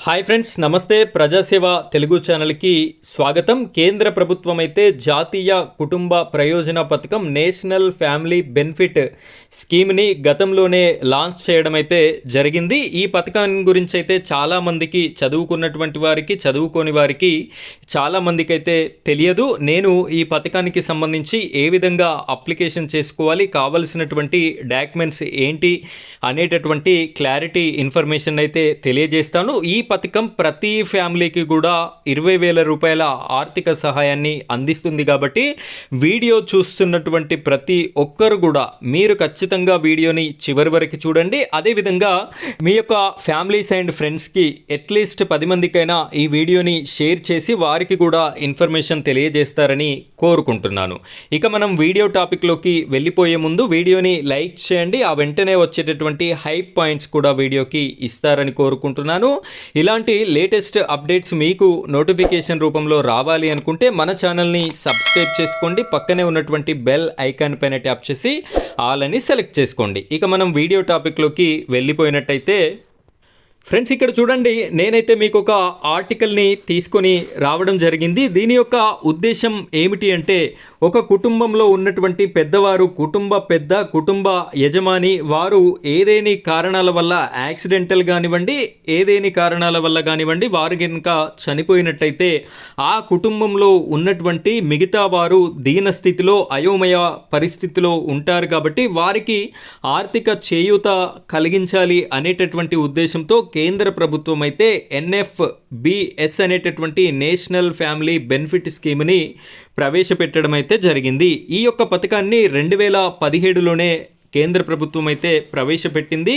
Hi friends, నమస్తే. ప్రజాసేవ తెలుగు ఛానల్కి స్వాగతం. కేంద్ర ప్రభుత్వం అయితే జాతీయ కుటుంబ ప్రయోజన పథకం నేషనల్ ఫ్యామిలీ బెనిఫిట్ స్కీమ్ని గతంలోనే లాంచ్ చేయడం అయితే జరిగింది. ఈ పథకాన్ని గురించి అయితే చాలామందికి, చదువుకున్నటువంటి వారికి, చదువుకోని వారికి చాలామందికి అయితే తెలియదు. నేను ఈ పథకానికి సంబంధించి ఏ విధంగా అప్లికేషన్ చేసుకోవాలి, కావలసినటువంటి డాక్యుమెంట్స్ ఏంటి అనేటటువంటి క్లారిటీ ఇన్ఫర్మేషన్ అయితే తెలియజేస్తాను. ఈ పథకం ప్రతి ఫ్యామిలీకి కూడా 20,000 రూపాయల ఆర్థిక సహాయాన్ని అందిస్తుంది. కాబట్టి వీడియో చూస్తున్నటువంటి ప్రతి ఒక్కరు కూడా మీరు ఖచ్చితంగా వీడియోని చివరి వరకు చూడండి. అదేవిధంగా మీ యొక్క ఫ్యామిలీస్ అండ్ ఫ్రెండ్స్కి అట్లీస్ట్ 10 మందికైనా ఈ వీడియోని షేర్ చేసి వారికి కూడా ఇన్ఫర్మేషన్ తెలియజేస్తారని కోరుకుంటున్నాను. ఇక మనం వీడియో టాపిక్లోకి వెళ్ళిపోయే ముందు వీడియోని లైక్ చేయండి. ఆ వెంటనే వచ్చేటటువంటి హైప్ పాయింట్స్ కూడా వీడియోకి ఇస్తారని కోరుకుంటున్నాను. ఇలాంటి లేటెస్ట్ అప్డేట్స్ మీకు నోటిఫికేషన్ రూపంలో రావాలి అనుకుంటే మన ఛానల్ని సబ్స్క్రైబ్ చేసుకోండి. పక్కనే ఉన్నటువంటి బెల్ ఐకాన్ పైన ట్యాప్ చేసి ఆల్ అని సెలెక్ట్ చేసుకోండి. ఇక మనం వీడియో టాపిక్లోకి వెళ్ళిపోయినట్టయితే ఫ్రెండ్స్, ఇక్కడ చూడండి, నేనైతే మీకు ఒక ఆర్టికల్ని తీసుకొని రావడం జరిగింది. దీని యొక్క ఉద్దేశం ఏమిటి అంటే, ఒక కుటుంబంలో ఉన్నటువంటి పెద్దవారు, కుటుంబ యజమాని వారు ఏదేని కారణాల వల్ల యాక్సిడెంటల్ కానివ్వండి, ఏదేని కారణాల వల్ల కానివ్వండి, వారు కనుక చనిపోయినట్టయితే ఆ కుటుంబంలో ఉన్నటువంటి మిగతా వారు దీనస్థితిలో, అయోమయ పరిస్థితిలో ఉంటారు. కాబట్టి వారికి ఆర్థిక చేయూత కలిగించాలి అనేటటువంటి ఉద్దేశంతో కేంద్ర ప్రభుత్వం అయితే NFBS అనేటటువంటి నేషనల్ ఫ్యామిలీ బెనిఫిట్ స్కీమ్ని ప్రవేశపెట్టడం అయితే జరిగింది. ఈ యొక్క పథకాన్ని 2017లోనే కేంద్ర ప్రభుత్వం అయితే ప్రవేశపెట్టింది.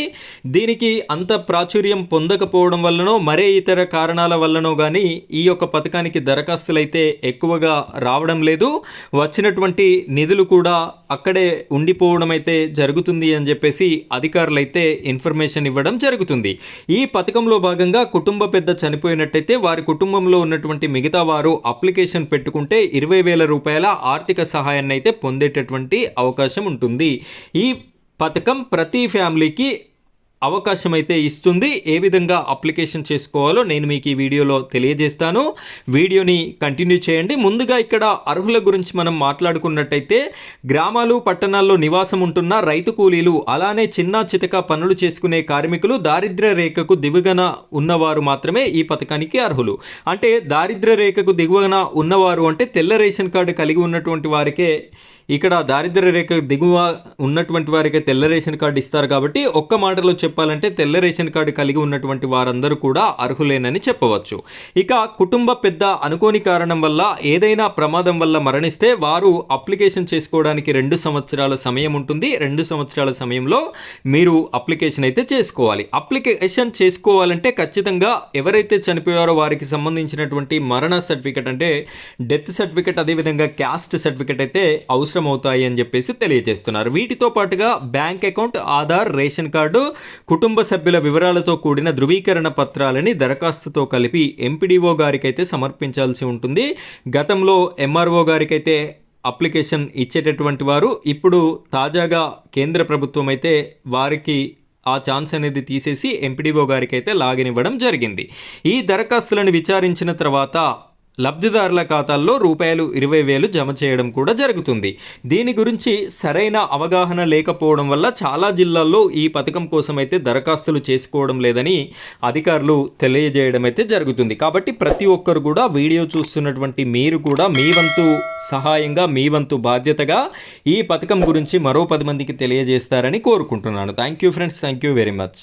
దీనికి అంత ప్రాచుర్యం పొందకపోవడం వల్లనో మరే ఇతర కారణాల వల్లనో కానీ ఈ యొక్క పథకానికి దరఖాస్తులు అయితే ఎక్కువగా రావడం లేదు. వచ్చినటువంటి నిధులు కూడా అక్కడే ఉండిపోవడం అయితే జరుగుతుంది అని చెప్పేసి అధికారులు అయితే ఇన్ఫర్మేషన్ ఇవ్వడం జరుగుతుంది. ఈ పథకంలో భాగంగా కుటుంబ పెద్ద చనిపోయినట్టయితే వారి కుటుంబంలో ఉన్నటువంటి మిగతా వారు అప్లికేషన్ పెట్టుకుంటే 20,000 రూపాయల ఆర్థిక సహాయాన్ని అయితే పొందేటటువంటి అవకాశం ఉంటుంది. ఈ పథకం ప్రతి ఫ్యామిలీకి అవకాశం అయితే ఇస్తుంది. ఏ విధంగా అప్లికేషన్ చేసుకోవాలో నేను మీకు ఈ వీడియోలో తెలియజేస్తాను. వీడియోని కంటిన్యూ చేయండి. ముందుగా ఇక్కడ అర్హుల గురించి మనం మాట్లాడుకున్నట్టయితే గ్రామాలు, పట్టణాల్లో నివాసం ఉంటున్న రైతు కూలీలు, అలానే చిన్న చితక పనులు చేసుకునే కార్మికులు, దారిద్ర్య రేఖకు దిగువన ఉన్నవారు మాత్రమే ఈ పథకానికి అర్హులు. అంటే దారిద్ర్య రేఖకు దిగువన ఉన్నవారు అంటే తెల్ల రేషన్ కార్డు కలిగి ఉన్నటువంటి వారికే ఇక్కడ దారిద్ర్య రేఖ దిగువ ఉన్నటువంటి వారికి తెల్ల రేషన్ కార్డు ఇస్తారు. కాబట్టి ఒక్క మాటలో చెప్పాలంటే తెల్ల రేషన్ కార్డు కలిగి ఉన్నటువంటి వారందరూ కూడా అర్హులేనని చెప్పవచ్చు. ఇక కుటుంబ పెద్ద అనుకోని కారణం వల్ల, ఏదైనా ప్రమాదం వల్ల మరణిస్తే వారు అప్లికేషన్ చేసుకోవడానికి 2 సంవత్సరాల సమయం ఉంటుంది. 2 సంవత్సరాల సమయంలో మీరు అప్లికేషన్ అయితే చేసుకోవాలి. అప్లికేషన్ చేసుకోవాలంటే ఖచ్చితంగా ఎవరైతే చనిపోయారో వారికి సంబంధించినటువంటి మరణ సర్టిఫికెట్ అంటే డెత్ సర్టిఫికెట్, అదేవిధంగా క్యాస్ట్ సర్టిఫికెట్ అయితే అవసరం అవుతాయి అని చెప్పేసి తెలియజేస్తున్నారు. వీటితో పాటుగా bank account, Aadhaar, ration card, కుటుంబ సభ్యుల వివరాలతో కూడిన ధృవీకరణ పత్రాలని దరఖాస్తుతో కలిపి ఎంపీడీఓ గారికి అయితే సమర్పించాల్సి ఉంటుంది. గతంలో ఎంఆర్ఓ గారికి అయితే అప్లికేషన్ ఇచ్చేటటువంటి వారు, ఇప్పుడు తాజాగా కేంద్ర ప్రభుత్వం అయితే వారికి ఆ ఛాన్స్ అనేది తీసేసి ఎంపీడీఓ గారికి అయితే లాగిన్ ఇవ్వడం జరిగింది. ఈ దరఖాస్తులను విచారించిన తర్వాత లబ్ధిదారుల ఖాతాల్లో రూపాయలు 20,000 జమ చేయడం కూడా జరుగుతుంది. దీని గురించి సరైన అవగాహన లేకపోవడం వల్ల చాలా జిల్లాల్లో ఈ పథకం కోసం అయితే దరఖాస్తులు చేసుకోవడం లేదని అధికారులు తెలియజేయడం అయితే జరుగుతుంది. కాబట్టి ప్రతి ఒక్కరు కూడా వీడియో చూస్తున్నటువంటి మీరు కూడా మీ వంతు సహాయంగా, మీ వంతు బాధ్యతగా ఈ పథకం గురించి మరో 10 మందికి తెలియజేస్తారని కోరుకుంటున్నాను. Thank you friends, thank you very much.